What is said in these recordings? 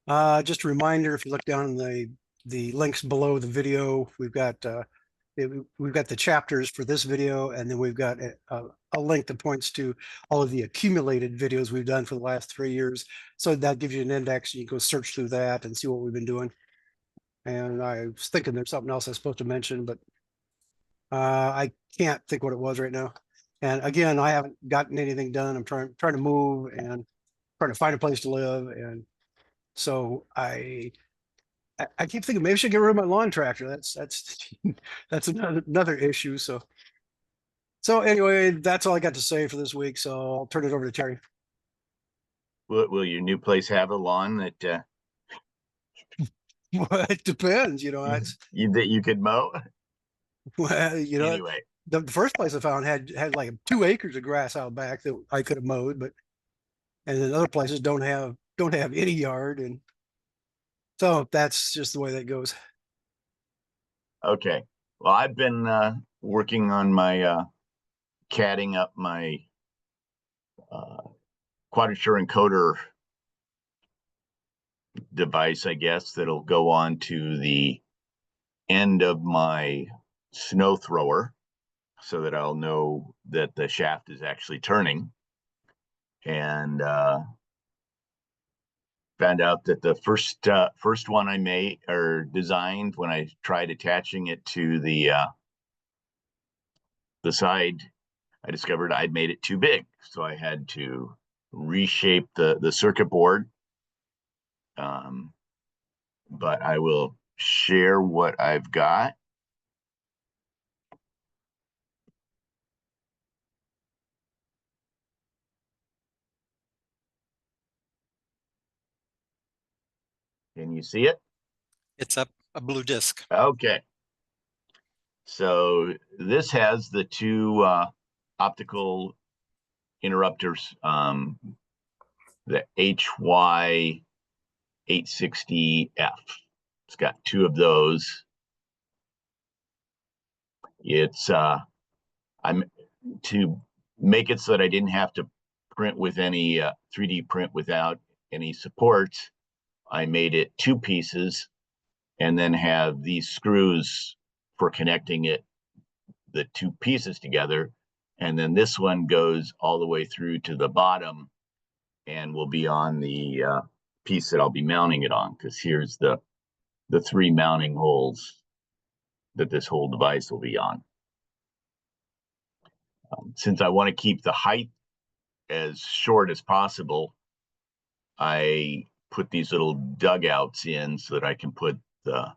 Just a reminder, if you look down in the links below the video, we've got the chapters for this video, and then we've got a link that points to all of the accumulated videos we've done for the last 3 years. So that gives you an index. You can go search through that and see what we've been doing. And I was thinking there's something else I was supposed to mention, but I can't think what it was right now. And again, I haven't gotten anything done. I'm trying to move and trying to find a place to live, and so I keep thinking maybe I should get rid of my lawn tractor. That's another issue. So anyway, that's all I got to say for this week. So I'll turn it over to Terry. Will your new place have a lawn that Well, it depends, it's that you could mow? well, Anyway, the first place I found had like 2 acres of grass out back that I could have mowed, and then other places don't have any yard, and so that's just the way that goes. okay. Well, I've been working on my catting up my quadrature encoder device, I guess, that'll go on to the end of my snow thrower so that I'll know that the shaft is actually turning. And found out that the first one I made or designed, when I tried attaching it to the side, I discovered I'd made it too big. So I had to reshape the circuit board. But I will share what I've got. Can you see it? It's a blue disc. Okay. So this has the 2 optical interrupters, the HY860F. It's got 2 of those. It's I'm to make it so that I didn't have to print with any 3D print without any supports. I made it 2 pieces and then have these screws for connecting the 2 pieces together. And then this one goes all the way through to the bottom and will be on the piece that I'll be mounting it on, because here's the 3 mounting holes that this whole device will be on. Since I want to keep the height as short as possible, I put these little dugouts in so that I can put the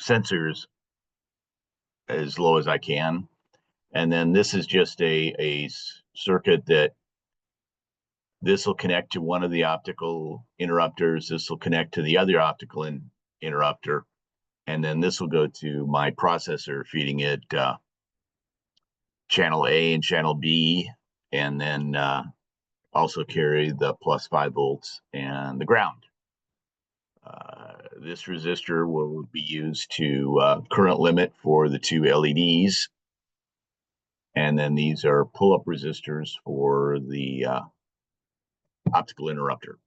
sensors as low as I can. And then this is just a circuit that this will connect to one of the optical interrupters. This will connect to the other optical interrupter. And then this will go to my processor, feeding it channel A and channel B, and then also carry the +5 volts and the ground. This resistor will be used to current limit for the 2 LEDs. And then these are pull-up resistors for the optical interrupter.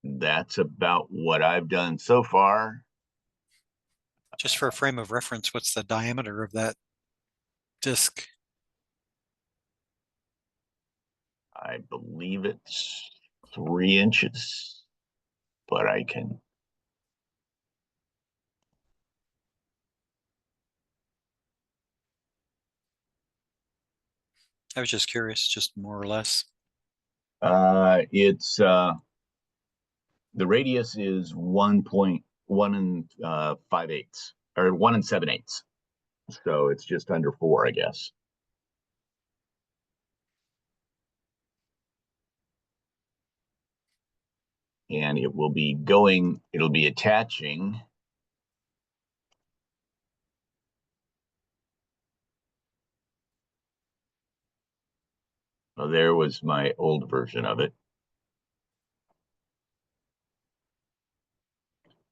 That's about what I've done so far. Just for a frame of reference, what's the diameter of that disc? I believe it's 3 inches, but I can. I was just curious, just more or less. It's the radius is 1.1 5/8, or 1 7/8. So it's just under 4, I guess. And it will be it'll be attaching there was my old version of it.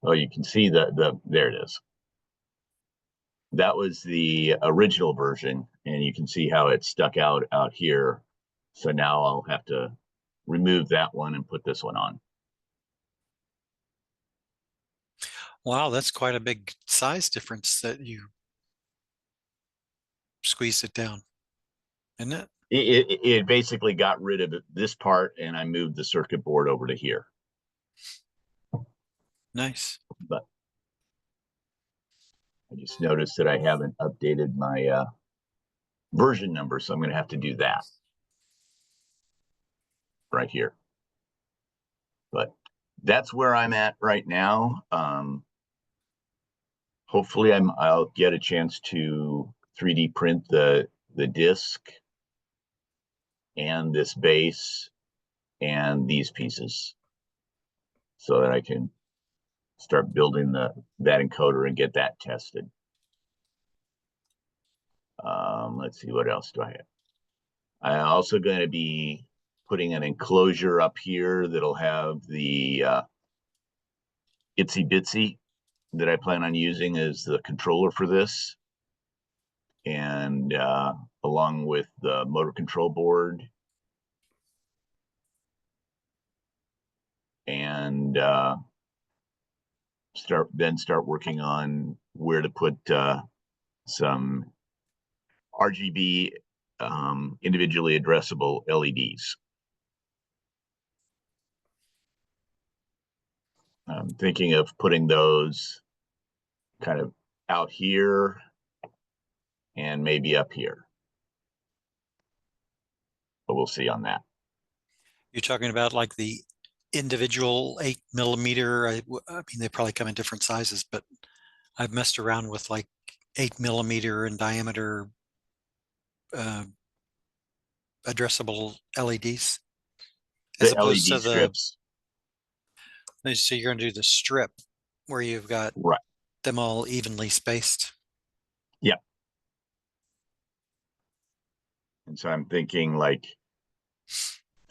Oh, you can see there it is. That was the original version, and you can see how it stuck out here So now I'll have to remove that one and put this one on. Wow, that's quite a big size difference that you squeezed it down, isn't it? It basically got rid of this part, and I moved the circuit board over to here. Nice. But I just noticed that I haven't updated my version number, so I'm going to have to do that right here. But that's where I'm at right now. Hopefully I'll get a chance to 3D print the disc and this base and these pieces so that I can start building that encoder and get that tested. Let's see, what else do I have? I'm also going to be putting an enclosure up here that'll have the ItsyBitsy that I plan on using as the controller for this, and along with the motor control board, and start working on where to put some RGB individually addressable LEDs. I'm thinking of putting those kind of out here and maybe up here, but we'll see on that. You're talking about like the individual 8mm. I mean, they probably come in different sizes, but I've messed around with like 8mm in diameter addressable LEDs. As The opposed LED to strips. So you're going to do the strip where you've got Right. them all evenly spaced. Yeah. And so I'm thinking like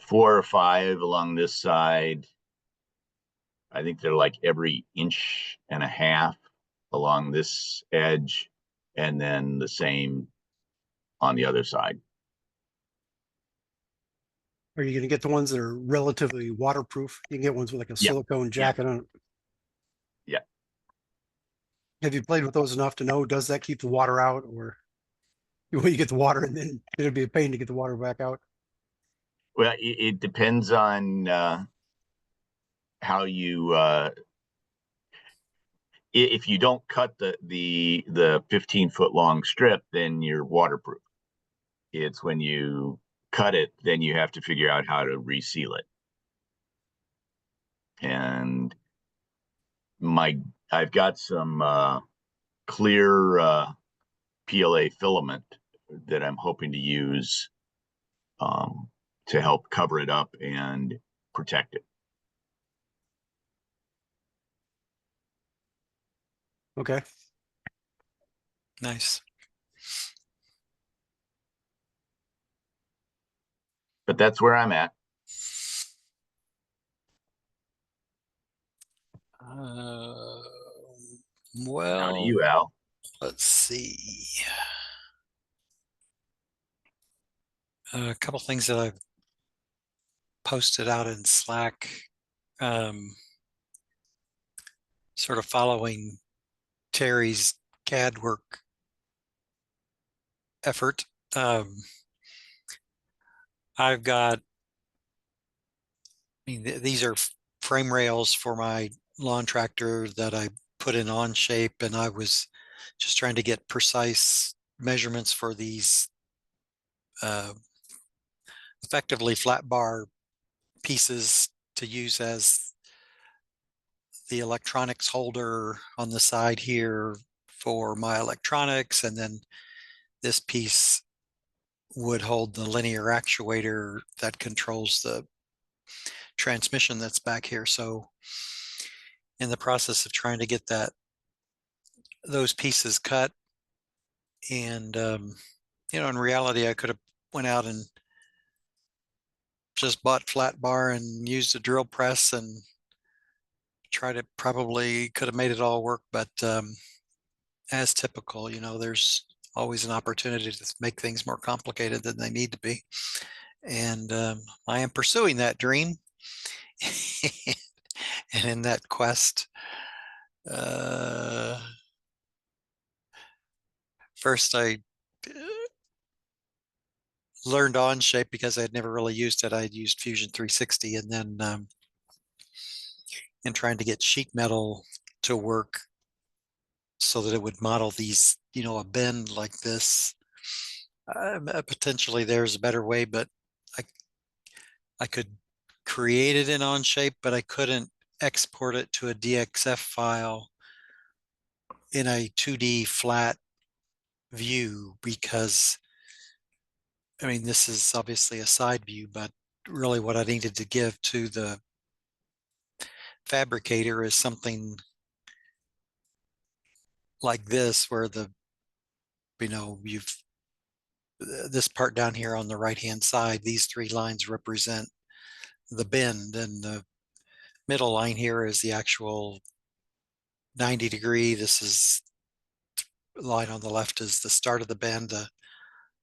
4 or 5 along this side. I think they're like every 1.5 inches along this edge, and then the same on the other side. Are you going to get the ones that are relatively waterproof? You can get ones with like a Yeah. silicone jacket on it. Yeah. Have you played with those enough to know, does that keep the water out, or when you get the water and then it'd be a pain to get the water back out? Well, it depends on how you if you don't cut the 15-foot long strip, then you're waterproof. It's when you cut it, then you have to figure out how to reseal it. And I've got some clear PLA filament that I'm hoping to use to help cover it up and protect it. Okay. Nice. But that's where I'm at. Well, How do you, Al? let's see. A couple things that I've posted out in Slack, sort of following Terry's CAD work effort. I've got, I mean, these are frame rails for my lawn tractor that I put in on shape, and I was just trying to get precise measurements for these effectively flat bar pieces to use as the electronics holder on the side here for my electronics, and then this piece would hold the linear actuator that controls the transmission that's back here. So in the process of trying to get those pieces cut, and in reality I could have went out and just bought flat bar and used a drill press and probably could have made it all work, but as typical, there's always an opportunity to make things more complicated than they need to be. And I am pursuing that dream. And in that quest, first I learned Onshape because I had never really used it. I'd used Fusion 360, and then in trying to get sheet metal to work so that it would model these, a bend like this. Potentially there's a better way, but I could create it in Onshape, but I couldn't export it to a DXF file in a 2D flat view because, I mean, this is obviously a side view, but really what I needed to give to the fabricator is something like this, where you've this part down here on the right hand side, these three lines represent the bend, and the middle line here is the actual 90 degree. This is the line on the left is the start of the bend. The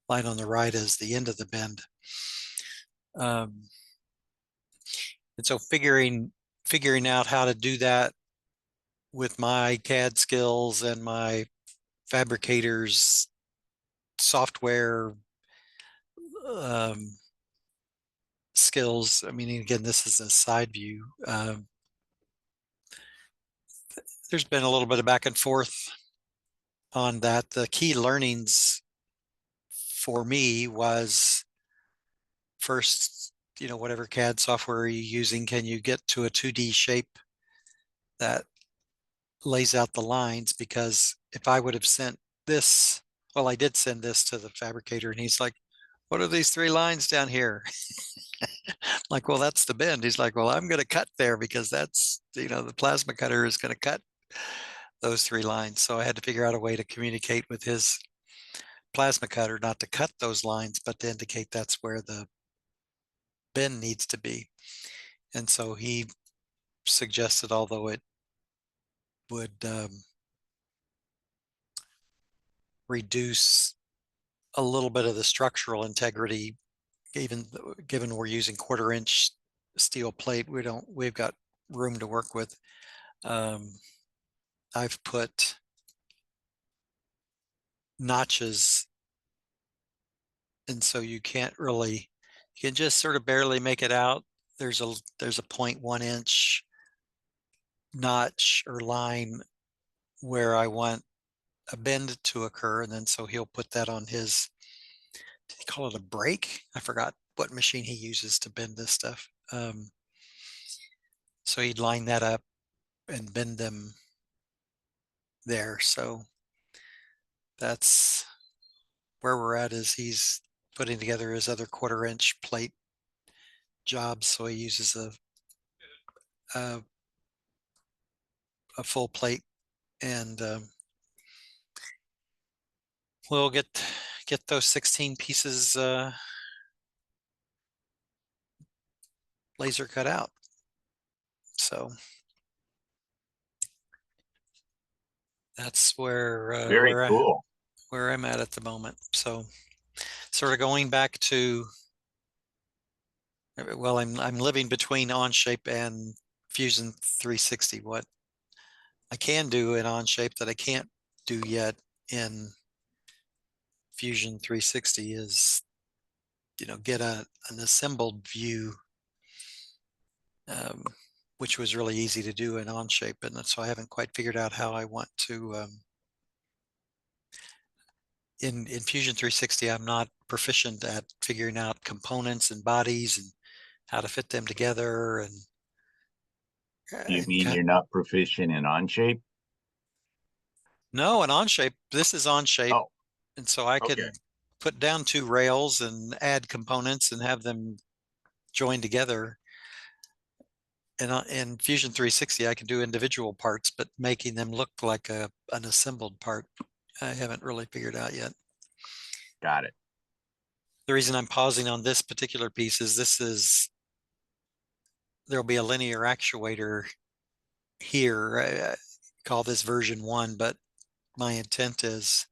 line on the right is the end of the bend. And so figuring out how to do that with my CAD skills and my fabricator's software skills. I mean, again, this is a side view. There's been a little bit of back and forth on that. The key learnings for me was first, whatever CAD software you're using, can you get to a 2D shape that lays out the lines? Because if I would have sent this, well, I did send this to the fabricator, and he's like, what are these three lines down here? Like, well, that's the bend. He's like, well, I'm going to cut there because that's, the plasma cutter is going to cut those three lines. So I had to figure out a way to communicate with his plasma cutter, not to cut those lines, but to indicate that's where the bend needs to be. And so he suggested, although it would reduce a little bit of the structural integrity, even given we're using 1/4 inch steel plate, we've got room to work with. I've put notches, and so you can just sort of barely make it out. There's a 0.1 inch notch or line where I want a bend to occur, and then so he'll put that on his, did he call it a brake? I forgot what machine he uses to bend this stuff. So he'd line that up and bend them there. So that's where we're at, is he's putting together his other 1/4 inch plate jobs. So he uses a full plate, and we'll get those 16 pieces laser cut out. So that's where Very cool. where I'm at the moment. So sort of going back to, well, I'm living between Onshape and Fusion 360. What I can do in Onshape that I can't do yet in Fusion 360 is, get an assembled view, which was really easy to do in Onshape. And so I haven't quite figured out how I want to, in Fusion 360, I'm not proficient at figuring out components and bodies and how to fit them together. And You mean you're not proficient in Onshape? no, in Onshape, this is Onshape. Oh, and so I okay. could put down 2 rails and add components and have them join together. And in Fusion 360, I can do individual parts, but making them look like an assembled part, I haven't really figured out yet. Got it. The reason I'm pausing on this particular piece is there'll be a linear actuator here. I call this version 1, but my intent is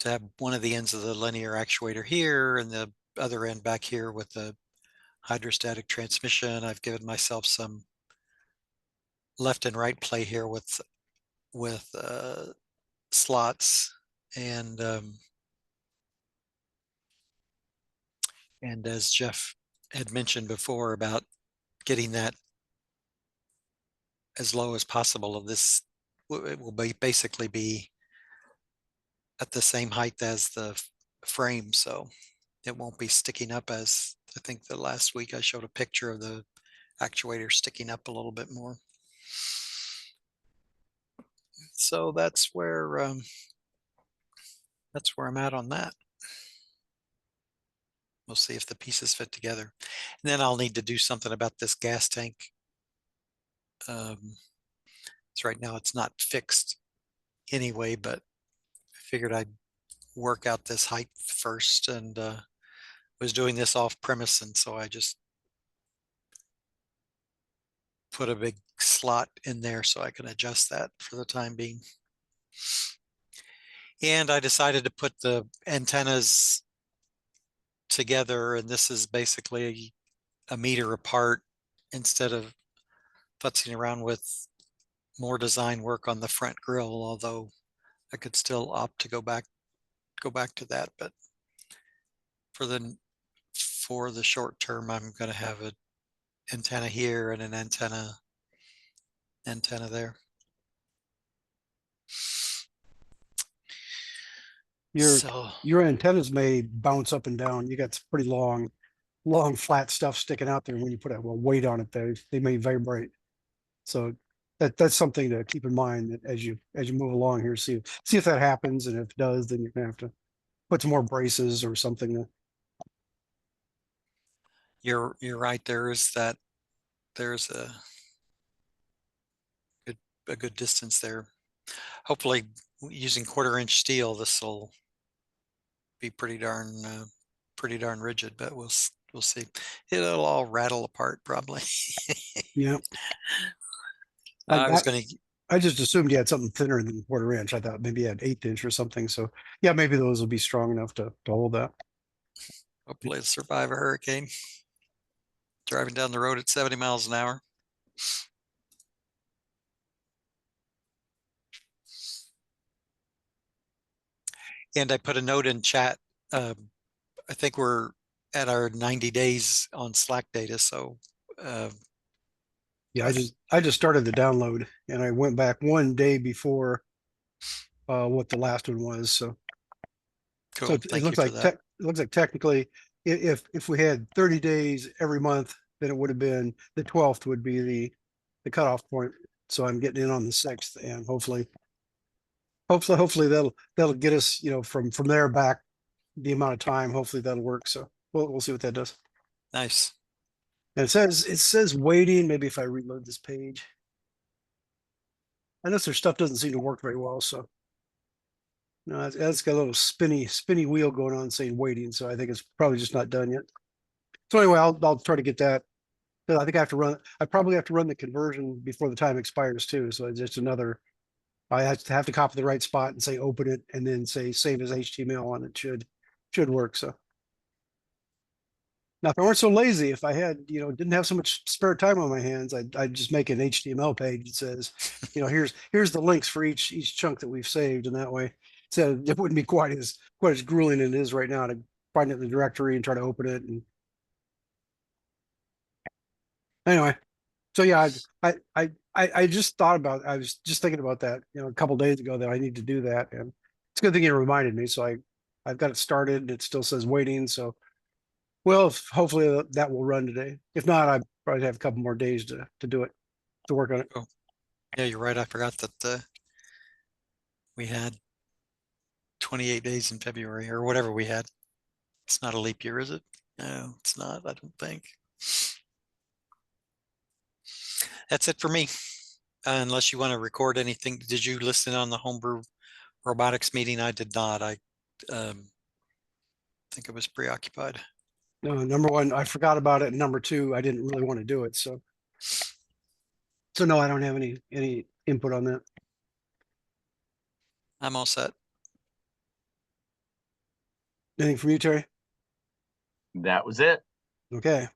to have one of the ends of the linear actuator here and the other end back here with the hydrostatic transmission. I've given myself some left and right play here with slots, and as Jeff had mentioned before about getting that as low as possible of this, it will basically be at the same height as the frame, so it won't be sticking up, as I think the last week I showed a picture of the actuator sticking up a little bit more. So that's where I'm at on that. We'll see if the pieces fit together. And then I'll need to do something about this gas tank. So right now it's not fixed anyway, but I figured I'd work out this height first, and was doing this off premise, and so I just put a big slot in there so I can adjust that for the time being. And I decided to put the antennas together, and this is basically a meter apart instead of futzing around with more design work on the front grille, although I could still opt to go back to that. But for the short term, I'm going to have an antenna here and an antenna there. Your antennas may bounce up and down. You got some pretty long flat stuff sticking out there. When you put a weight on it, they may vibrate. So that's something to keep in mind that as you move along here, see if that happens, and if it does, then you're gonna have to put some more braces or something. You're right. There's a good distance there. Hopefully, using 1/4-inch steel, this will be pretty darn rigid. But we'll see. It'll all rattle apart probably. Yeah. I just assumed you had something thinner than 1/4-inch. I thought maybe you had 1/8 inch or something. So yeah, maybe those will be strong enough to hold that. Hopefully it'll survive a hurricane. Driving down the road at 70 miles an hour. And I put a note in chat. I think we're at our 90 days on Slack data. So yeah, I just started the download, and I went back one day before what the last one was. So cool. So it looks like it looks like technically, if we had 30 days every month, then it would have been the 12th would be the cutoff point. So I'm getting in on the 6th, and hopefully that'll get us, from there back the amount of time. Hopefully that'll work. So we'll see what that does. Nice. And it says waiting. Maybe if I reload this page, I know their stuff doesn't seem to work very well. So no, it's got a little spinny wheel going on saying waiting. So I think it's probably just not done yet. So anyway, I'll try to get that. I think I probably have to run the conversion before the time expires too. So it's just another, I have to copy the right spot and say open it, and then say save as HTML, and it should work. So now, if I weren't so lazy, if I had, didn't have so much spare time on my hands, I'd just make an HTML page that says, here's the links for each chunk that we've saved, and that way, so it wouldn't be quite as grueling as it is right now to find it in the directory and try to open it. And anyway, so yeah, I just thought about, I was just thinking about that, a couple days ago, that I need to do that, and it's a good thing you reminded me. So I've got it started, and it still says waiting. So, well, hopefully that will run today. If not, I probably have a couple more days to do it, to work on it. Oh, yeah, you're right. I forgot that we had 28 days in February, or whatever we had. It's not a leap year, is it? No, it's not. I don't think. That's it for me. Unless you want to record anything. Did you listen on the Homebrew Robotics meeting? I did not. I think I was preoccupied. No, number one, I forgot about it. And number two, I didn't really want to do it. So no, I don't have any input on that. I'm all set. Anything from you, Terry? That was it. Okay.